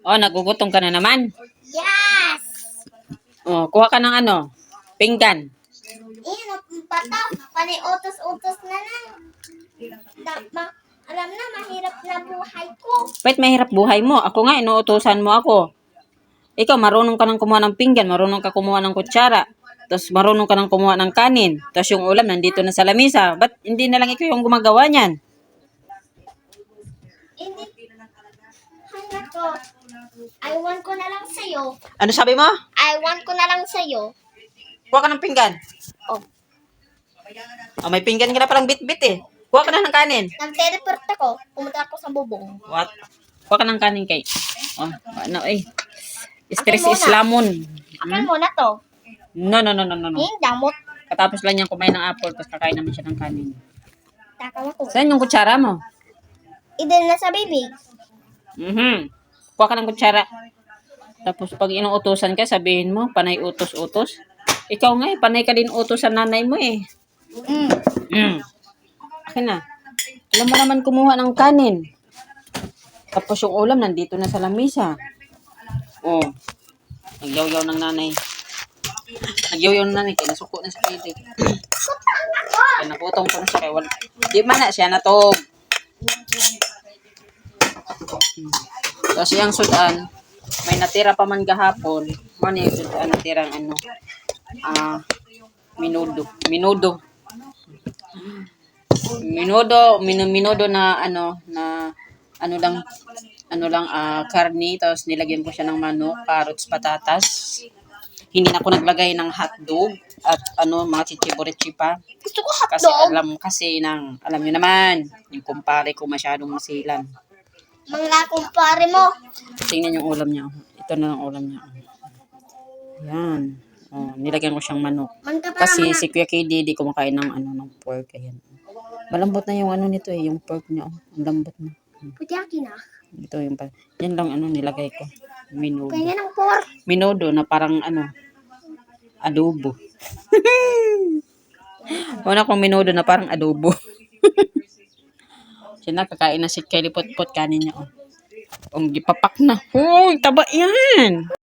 Oh, nagugutom ka na naman. Yes! Oh, kuha ka ng ano, pinggan. Patak. Pani-utos-utos na lang. Alam na, mahirap na buhay ko. Ba't mahirap buhay mo? Ako nga, inuutosan mo ako. Ikaw, marunong ka nang kumuha ng pinggan, marunong ka kumuha ng kutsara, tapos marunong ka nang kumuha ng kanin, tapos yung ulam nandito na sa lamisa. Ba't hindi na lang ikaw yung gumagawa niyan? Hindi. Hanga ko. I want ko na lang sa'yo. Ano sabi mo? I want ko na lang sa'yo. Kuha ka ng pinggan. Oh. Oh, may pinggan ka na palang bit-bit eh. Kuha ka na ng kanin. Nag-teleport ako. Pumunta ako sa bubong. What? Kuha ka ng kanin kay. Oh, ano eh. Stress Akin is muna. lamon. Akin muna to. No. Yung damot. Katapos lang niyang kumain ng apple, tapos kakain naman siya ng kanin. Takaw ako. Saan yung kutsara mo? Idin na sa bibig. Kuha ka ng kutsara. Tapos pag inuutosan ka, sabihin mo, panay utos-utos. Ikaw nga eh, panay ka din utos sa nanay mo eh. Akin na. Alam mo naman kumuha ng kanin. Tapos yung ulam nandito na sa lamisa. Oh. Nagyaw-yaw ng nanay. Nagyaw-yaw ng nanay. Kaya nasuko na sa pilit. Kaya naputong ko na siya. Kaya wala. Di man na siya na to. Tapos yung sudan, may natira pa man gahapon. Ano yung sudan natirang ano? Minudo. Minudo na karni, tapos nilagyan ko siya ng manok, carrots, patatas. Hindi na ako naglagay ng hotdog at mga chichiburitsi pa. Gusto ko Kasi alam niyo naman, yung kumpare ko masyadong masilan. Mga kumpare mo. Tingnan yung ulam niya. Ito na ang ulam niya. Yan. Oh, nilagyan ko siyang manok. Kasi si Kuya KD di kumakain ng ng pork. Ayan. Malambot na yung nito eh, yung pork niya. Ang lambot na. Pwede akin na. Ito yung yan lang nilagay ko. Minudo. Kaya ng pork. Minudo na parang adobo. Una kong minudo na parang adobo. Siya kakain na si Kelly Potpot kanin niya. Ang gipapak na. Hoy, taba yan.